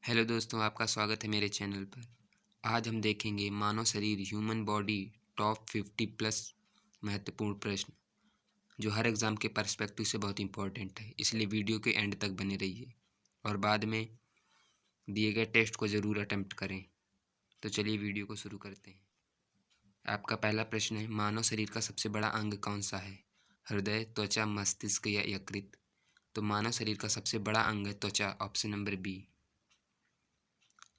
Hello दोस्तों, आपका स्वागत है मेरे चैनल पर। आज हम देखेंगे मानव शरीर ह्यूमन बॉडी टॉप 50 प्लस महत्वपूर्ण प्रश्न जो हर एग्ज़ाम के पर्सपेक्टिव से बहुत इंपॉर्टेंट है। इसलिए वीडियो के एंड तक बने रहिए और बाद में दिए गए टेस्ट को ज़रूर अटेम्प्ट करें। तो चलिए वीडियो को शुरू करते हैं। आपका पहला प्रश्न है, मानव शरीर का सबसे बड़ा अंग कौन सा है? हृदय, त्वचा, मस्तिष्क या यकृत? तो मानव शरीर का सबसे बड़ा अंग है त्वचा, ऑप्शन नंबर बी।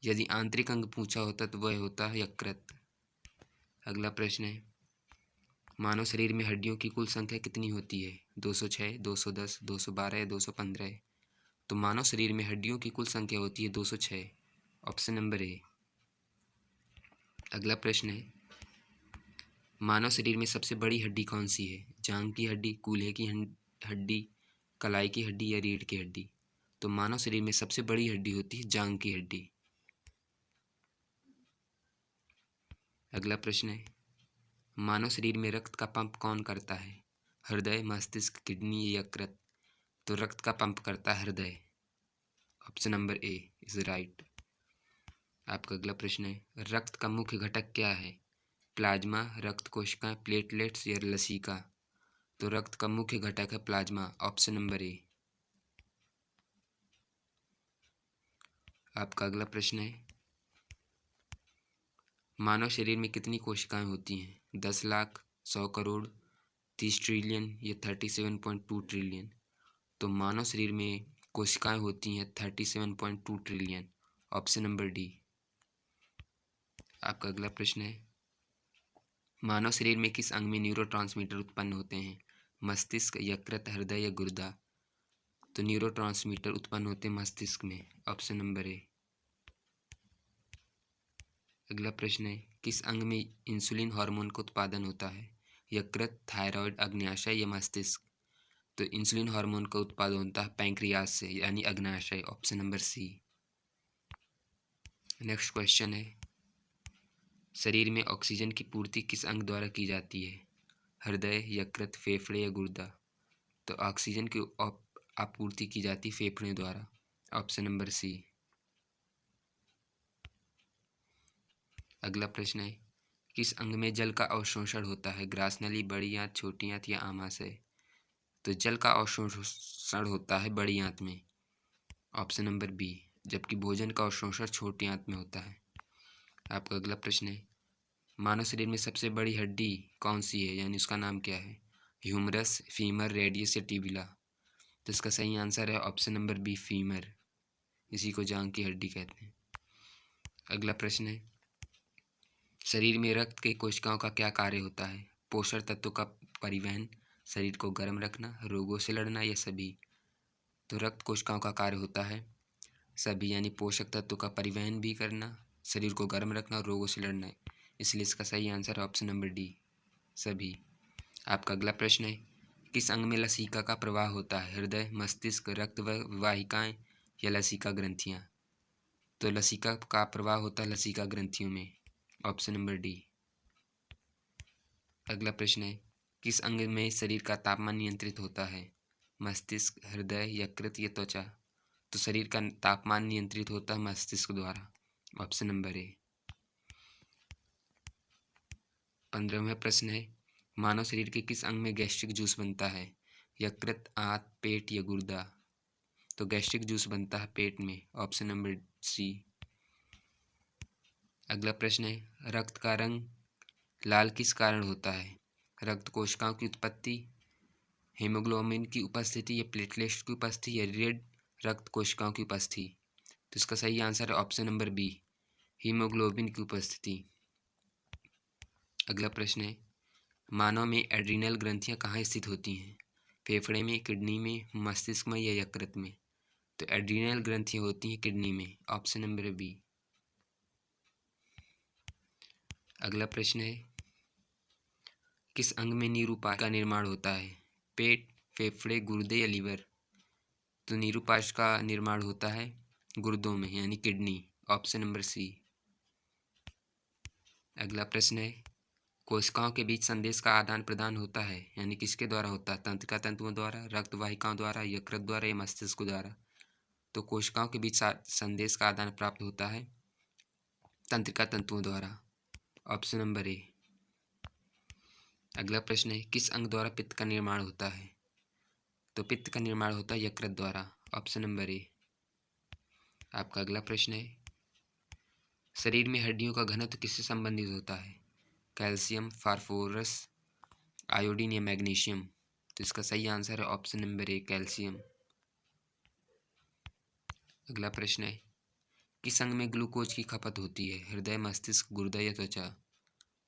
यदि आंतरिक अंग पूछा होता तो वह होता है यकृत। अगला प्रश्न है, मानव शरीर में हड्डियों की कुल संख्या कितनी होती है? 206, 210, 212 या 215? तो मानव शरीर में हड्डियों की कुल संख्या होती है 206, ऑप्शन नंबर ए। अगला प्रश्न है, मानव शरीर में सबसे बड़ी हड्डी कौन सी है? जांघ की हड्डी, कूल्हे की हड्डी, कलाई की हड्डी या रीढ़ की हड्डी? तो मानव शरीर में सबसे बड़ी हड्डी होती है जांघ की हड्डी। अगला प्रश्न है, मानव शरीर में रक्त का पंप कौन करता है? हृदय, मस्तिष्क, किडनी या यकृत? तो रक्त का पंप करता है हृदय, option number A is right. आपका अगला प्रश्न है, रक्त का मुख्य घटक क्या है? प्लाज्मा, रक्त कोशिकाएं, प्लेटलेट्स या लसीका? तो रक्त का मुख्य घटक है प्लाज्मा, ऑप्शन नंबर ए। आपका अगला प्रश्न है, मानव शरीर में कितनी कोशिकाएं होती हैं? 10 लाख, 100 करोड़, 30 ट्रिलियन या 37.2 ट्रिलियन? तो मानव शरीर में कोशिकाएं होती हैं 37.2 ट्रिलियन, ऑप्शन नंबर डी। आपका अगला प्रश्न है, मानव शरीर में किस अंग में न्यूरोट्रांसमीटर उत्पन्न होते हैं? मस्तिष्क, यकृत, हृदय या गुर्दा? तो न्यूरोट्रांसमीटर उत्पन्न होते हैं मस्तिष्क में, ऑप्शन नंबर ए। अगला प्रश्न है, किस अंग में इंसुलिन हार्मोन का उत्पादन होता है? यकृत, थायराइड, अग्न्याशय या मस्तिष्क? तो इंसुलिन हार्मोन का उत्पादन होता है पैंक्रियाज से, यानी अग्न्याशय, option number C. Next question है, शरीर में ऑक्सीजन की पूर्ति किस अंग द्वारा की जाती है? हृदय, यकृत, फेफड़े या गुर्दा? तो ऑक्सीजन की आपूर्ति की जाती है फेफड़े द्वारा, ऑप्शन नंबर सी। अगला प्रश्न है, किस अंग में जल का अवशोषण होता है? ग्रासनली, बड़ी आंत, छोटी आंत या आमाशय? तो जल का अवशोषण होता है बड़ी आंत में, ऑप्शन नंबर बी, जबकि भोजन का अवशोषण छोटी आंत में होता है। आपका अगला प्रश्न है, मानव शरीर में सबसे बड़ी हड्डी कौन सी है, यानी उसका नाम क्या है? ह्यूमरस, फीमर, रेडियस या टिबिला? तो इसका सही आंसर है ऑप्शन नंबर बी, फीमर। इसी को जांघ की हड्डी कहते हैं। अगला प्रश्न है, शरीर में रक्त के कोशिकाओं का क्या कार्य होता है? पोषण तत्वों का परिवहन, शरीर को गर्म रखना, रोगों से लड़ना या सभी? तो रक्त कोशिकाओं का कार्य होता है सभी, यानी पोषक तत्वों का परिवहन भी करना, शरीर को गर्म रखना और रोगों से लड़ना है। इसलिए इसका सही आंसर है ऑप्शन नंबर डी, सभी। आपका अगला प्रश्न है, किस अंग में लसीका का प्रवाह होता है? हृदय, मस्तिष्क, रक्त वाहिकाएं या लसीका ग्रंथियां? तो लसीका का प्रवाह होता है लसीका ग्रंथियों में, ऑप्शन नंबर डी। अगला प्रश्न है, किस अंग में शरीर का तापमान नियंत्रित होता है? मस्तिष्क, हृदय, यकृत या त्वचा? तो शरीर का तापमान नियंत्रित होता है मस्तिष्क द्वारा, ऑप्शन नंबर ए। 15वां प्रश्न है, मानव शरीर के किस अंग में गैस्ट्रिक जूस बनता है? यकृत, आंत, पेट या गुर्दा? तो गैस्ट्रिक जूस बनता है पेट में, ऑप्शन नंबर सी। अगला प्रश्न है, रक्त का रंग लाल किस कारण होता है? रक्त कोशिकाओं की उत्पत्ति, हीमोग्लोबिन की उपस्थिति या प्लेटलेट्स की उपस्थिति या रेड रक्त कोशिकाओं की उपस्थिति? तो इसका सही आंसर है ऑप्शन नंबर बी, हीमोग्लोबिन की उपस्थिति। अगला प्रश्न है, मानव में एड्रिनल ग्रंथियां कहाँ स्थित होती हैं? फेफड़े में, किडनी में, मस्तिष्क में या यकृत में? तो एड्रिनल ग्रंथियां होती हैं किडनी में, ऑप्शन नंबर बी। अगला प्रश्न है, किस अंग में नीरूपाश का निर्माण होता है? पेट, फेफड़े, गुर्दे या लीवर? तो नीरूपाश का निर्माण होता है गुर्दों में, यानी किडनी, ऑप्शन नंबर सी। अगला प्रश्न है, कोशिकाओं के बीच संदेश का आदान प्रदान होता है, यानी किसके द्वारा होता है? तंत्रिका तंतुओं द्वारा, रक्त वाहिकाओं द्वारा, यकृत द्वारा या मस्तिष्क द्वारा? तो कोशिकाओं के बीच संदेश का आदान प्राप्त होता है तंत्रिका तंतुओं द्वारा। Option number A. अगला प्रश्न है, किस अंग द्वारा पित्त का निर्माण होता है? तो पित्त का निर्माण होता है यकृत द्वारा। Option number A. आपका अगला प्रश्न है, शरीर में हड्डियों का घनत्व किससे संबंधित होता है? कैल्शियम, फास्फोरस, आयोडीन या मैग्नीशियम? तो इसका सही आंसर है ऑप्शन नंबर ए, कैल्शियम। अगला प्रश्न है, किस अंग में ग्लूकोज की खपत होती है? हृदय, मस्तिष्क, गुर्दा या त्वचा?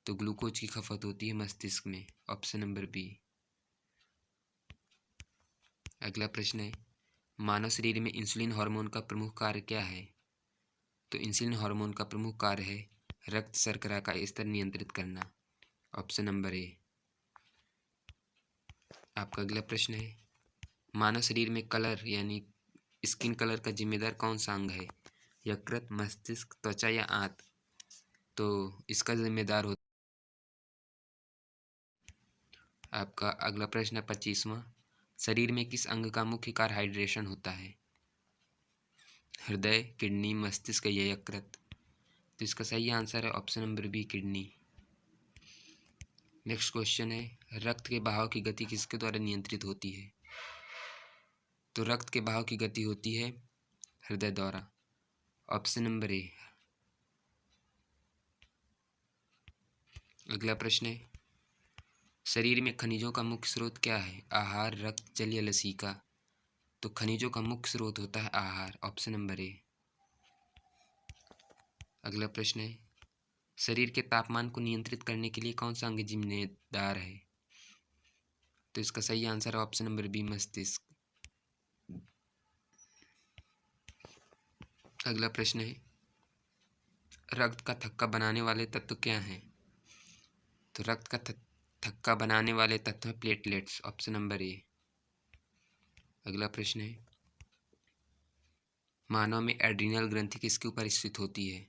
तो ग्लूकोज की खपत होती है मस्तिष्क में। Option number B. अगला प्रश्न है, मानव शरीर में इंसुलिन हार्मोन का प्रमुख कार्य क्या है? तो इंसुलिन हार्मोन का प्रमुख कार्य है रक्त शर्करा का स्तर नियंत्रित करना। Option number A. आपका अगला प्रश्न है, मानव शरीर में कलर यानी स्किन कलर का जिम्मेदार कौन सा अंग है? यकृत, मस्तिष्क, त्वचा या आंत? तो इसका जिम्मेदार होता। आपका अगला प्रश्न है 25वां, शरीर में किस अंग का मुख्य कार्य हाइड्रेशन होता है? हृदय, किडनी, मस्तिष्क या यकृत? तो इसका सही आंसर है option number B, kidney. Next question है, रक्त के बहाव की गति किसके द्वारा नियंत्रित होती है? तो रक्त के बहाव की गति होती है हृदय द्वारा। Option number A. अगला प्रश्न है, शरीर में खनिजों का मुख्य स्रोत क्या है? आहार, रक्त, जल या लसीका? तो खनिजों का मुख्य स्रोत होता है आहार। Option number A. अगला प्रश्न है, शरीर के तापमान को नियंत्रित करने के लिए कौन सा अंग जिम्मेदार है? तो इसका सही आंसर है ऑप्शन नंबर बी, मस्तिष्क। अगला प्रश्न है, रक्त का थक्का बनाने वाले तत्व क्या हैं? तो रक्त का थक्का बनाने वाले तत्व हैं प्लेटलेट्स। Option number A. अगला प्रश्न है, मानव में एड्रिनल ग्रंथि किसके ऊपर स्थित होती है?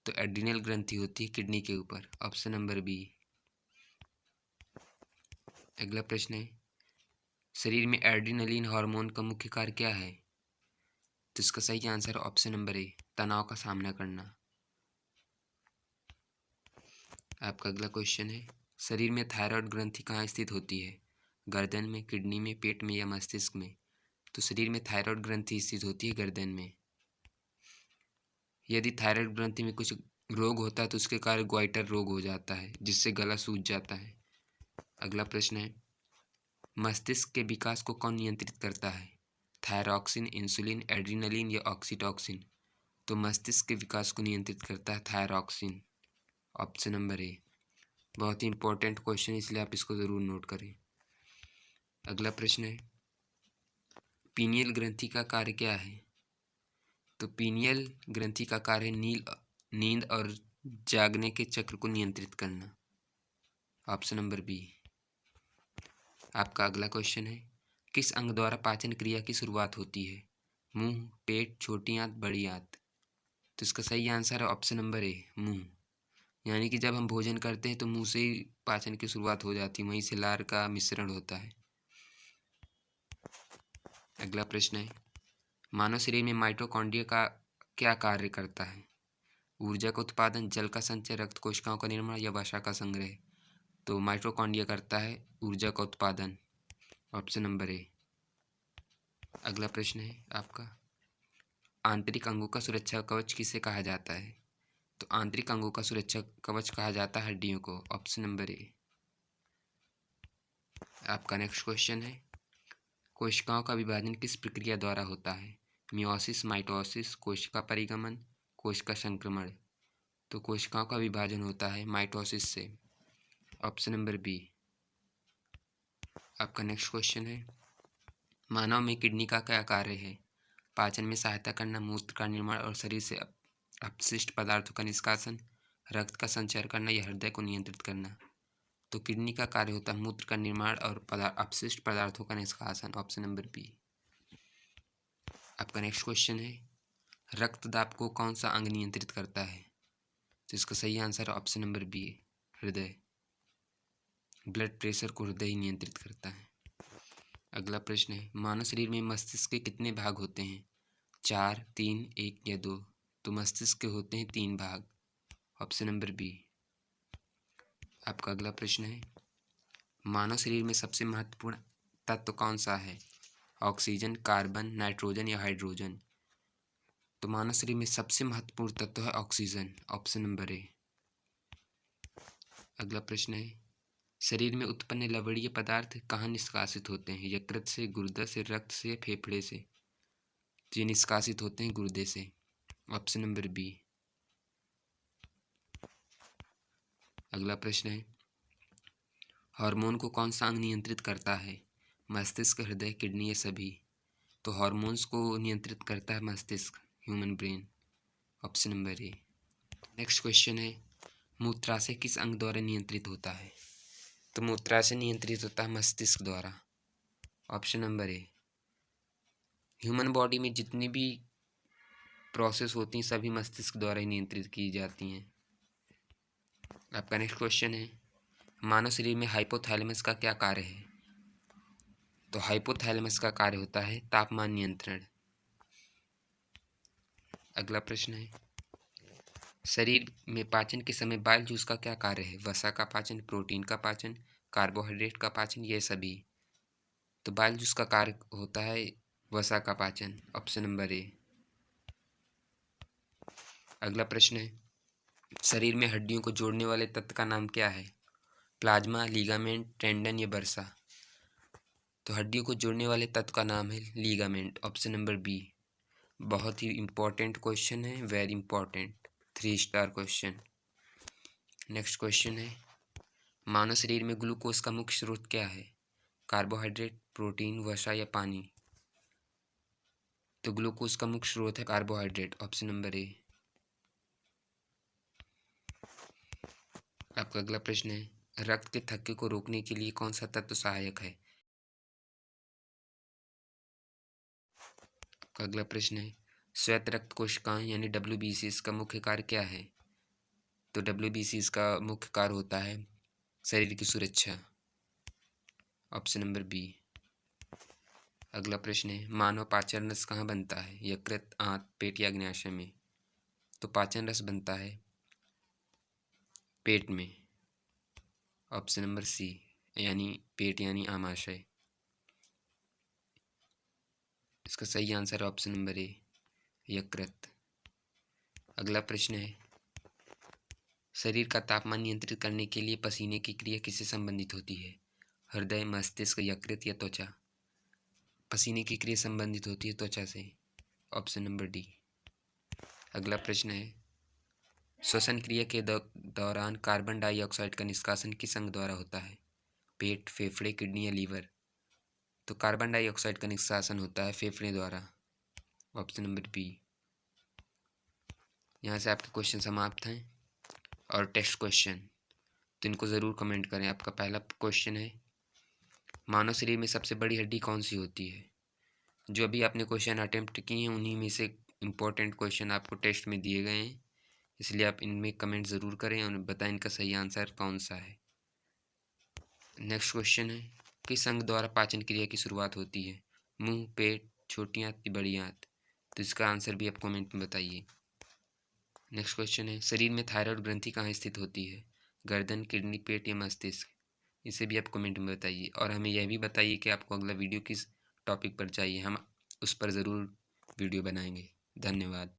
तो एड्रिनल ग्रंथि होती है किडनी के ऊपर। Option number B. अगला प्रश्न है, शरीर में एड्रिनलिन हार्मोन का मुख्य कार्य क्या है? तो इसका सही आंसर है ऑप्शन नंबर ए, तनाव का सामना करना। आपका अगला क्वेश्चन है, शरीर में थायराइड ग्रंथि कहाँ स्थित होती है? गर्दन में, किडनी में, पेट में या मस्तिष्क में? तो शरीर में थायराइड ग्रंथि स्थित होती है गर्दन में। यदि थायराइड ग्रंथि में कुछ रोग होता है तो उसके कारण ग्वाइटर रोग हो जाता है, जिससे गला सूज जाता है। अगला प्रश्न है, मस्तिष्क के विकास को कौन नियंत्रित करता है? थायरॉक्सिन, इंसुलिन, एड्रिनलिन या ऑक्सीटॉक्सिन? तो मस्तिष्क के विकास को नियंत्रित करता है थायरॉक्सिन। Option number A. बहुत ही इंपॉर्टेंट क्वेश्चन, इसलिए आप इसको ज़रूर नोट करें। अगला प्रश्न है, पीनियल ग्रंथि का कार्य क्या है? तो पीनियल ग्रंथि का कार्य नींद और जागने के चक्र को नियंत्रित करना। Option number B. आपका अगला क्वेश्चन है, किस अंग द्वारा पाचन क्रिया की शुरुआत होती है? मुंह, पेट, छोटी आंत, बड़ी आंत? तो इसका सही आंसर है ऑप्शन नंबर ए, मुंह। यानी कि जब हम भोजन करते हैं तो मुंह से ही पाचन की शुरुआत हो जाती है, वहीं से लार का मिश्रण होता है। अगला प्रश्न है, मानव शरीर में माइटोकॉन्ड्रिया का क्या कार्य करता है? ऊर्जा का उत्पादन, जल का संचय, रक्त कोशिकाओं का निर्माण या वसा का संग्रह? तो माइटोकॉन्ड्रिया करता है ऊर्जा का उत्पादन। Option number A. अगला प्रश्न है आपका, आंतरिक अंगों का सुरक्षा कवच किसे कहा जाता है? तो आंतरिक अंगों का सुरक्षा कवच कहा जाता है हड्डियों को। Option number A. आपका नेक्स्ट क्वेश्चन है, कोशिकाओं का विभाजन किस प्रक्रिया द्वारा होता है? मियोसिस, माइटोसिस, कोशिका परिगमन, कोशिका संक्रमण? तो कोशिकाओं का विभाजन होता है माइटोसिस से। Option number B. आपका नेक्स्ट क्वेश्चन है, मानव में किडनी का क्या कार्य है? पाचन में सहायता करना, मूत्र का निर्माण और शरीर से अपशिष्ट पदार्थों का निष्कासन, रक्त का संचार करना या हृदय को नियंत्रित करना? तो किडनी का कार्य होता है मूत्र का निर्माण और अपशिष्ट पदार्थों का निष्कासन। Option number B. आपका नेक्स्ट क्वेश्चन है, रक्तदाब को कौन सा अंग नियंत्रित करता है? तो इसका सही आंसर ऑप्शन नंबर बी, हृदय। ब्लड प्रेशर को हृदय ही नियंत्रित करता है। अगला प्रश्न है, मानव शरीर में मस्तिष्क के कितने भाग होते हैं? 4, 3, 1 या 2? तो मस्तिष्क के होते हैं 3 भाग। Option number B. आपका अगला प्रश्न है, मानव शरीर में सबसे महत्वपूर्ण तत्व कौन सा है? ऑक्सीजन, कार्बन, नाइट्रोजन या हाइड्रोजन? तो मानव शरीर में सबसे महत्वपूर्ण तत्व है ऑक्सीजन। Option number A. अगला प्रश्न है, शरीर में उत्पन्न लवणीय पदार्थ कहाँ निष्कासित होते हैं? यकृत से, गुर्दा से, रक्त से, फेफड़े से? तो ये निष्कासित होते हैं गुर्दे से। Option number B. अगला प्रश्न है, हार्मोन को कौन सा अंग नियंत्रित करता है? मस्तिष्क, हृदय, किडनी या सभी? तो हार्मोन्स को नियंत्रित करता है मस्तिष्क, human brain. Option number A. Next question है, मूत्राशय किस अंग द्वारा नियंत्रित होता है? तो मूत्राशय नियंत्रित होता है मस्तिष्क द्वारा। Option number A. Human body में जितनी भी प्रोसेस होती हैं सभी मस्तिष्क द्वारा ही नियंत्रित की जाती हैं। आपका नेक्स्ट क्वेश्चन है, मानव शरीर में हाइपोथैलेमस का क्या कार्य है? तो हाइपोथैलेमस का कार्य होता है तापमान नियंत्रण। अगला प्रश्न है, शरीर में पाचन के समय बाइल जूस का क्या कार्य है? वसा का पाचन, प्रोटीन का पाचन, कार्बोहाइड्रेट का पाचन, ये सभी? तो बाइल जूस का कार्य होता है वसा का पाचन। Option number A. अगला प्रश्न है, शरीर में हड्डियों को जोड़ने वाले तत्व का नाम क्या है? प्लाज्मा, लिगामेंट, टेंडन या बर्सा? तो हड्डियों को जोड़ने वाले तत्व का नाम है लिगामेंट। Option number B. बहुत ही इंपॉर्टेंट क्वेश्चन है, very important, 3 star question. Next question है, मानव शरीर में ग्लूकोज का मुख्य स्रोत क्या है? कार्बोहाइड्रेट, प्रोटीन, वसा या पानी? तो ग्लूकोज का मुख्य स्रोत है कार्बोहाइड्रेट। Option number A. आपका अगला प्रश्न है, रक्त के थक्के को रोकने के लिए कौन सा तत्व सहायक है? आपका अगला प्रश्न है, श्वेत रक्त कोशिकाएं यानी WBCs का मुख्य कार्य क्या है? तो WBCs का मुख्य कार्य होता है शरीर की सुरक्षा। Option number B. अगला प्रश्न है, मानव पाचन रस कहाँ बनता है? यकृत, आंत, पेट या अग्न्याशय में? तो पाचन रस बनता है पेट में। ऑप्शन नंबर सी, यानी पेट यानी आमाशय। इसका सही आंसर है ऑप्शन नंबर ए, यकृत। अगला प्रश्न है, शरीर का तापमान नियंत्रित करने के लिए पसीने की क्रिया किससे संबंधित होती है? हृदय, मस्तिष्क, यकृत या त्वचा? पसीने की क्रिया संबंधित होती है त्वचा से। Option number D. अगला प्रश्न है, श्वसन क्रिया के दौरान कार्बन डाइऑक्साइड का निष्कासन किस अंग द्वारा होता है? पेट, फेफड़े, किडनी या लीवर? तो कार्बन डाइऑक्साइड का निष्कासन होता है फेफड़े द्वारा। Option number B. यहाँ से आपके क्वेश्चन समाप्त हैं और टेस्ट क्वेश्चन तो इनको ज़रूर कमेंट करें। आपका पहला क्वेश्चन है, मानव शरीर में सबसे बड़ी हड्डी कौन सी होती है? जो अभी आपने क्वेश्चन अटेम्प्ट किए हैं उन्हीं में से इम्पोर्टेंट क्वेश्चन आपको टेस्ट में दिए गए हैं, इसलिए आप इनमें कमेंट ज़रूर करें और बताएं इनका सही आंसर कौन सा है। नेक्स्ट क्वेश्चन है, किस अंग द्वारा पाचन क्रिया की शुरुआत होती है? मुंह, पेट, छोटी आंत, बड़ी आंत? तो इसका आंसर भी आप कमेंट में बताइए। नेक्स्ट क्वेश्चन है, शरीर में थायराइड ग्रंथि कहाँ स्थित होती है? गर्दन, किडनी, पेट या मस्तिष्क? इसे भी आप कमेंट में बताइए और हमें यह भी बताइए कि आपको अगला वीडियो किस टॉपिक पर चाहिए, हम उस पर ज़रूर वीडियो बनाएंगे। धन्यवाद।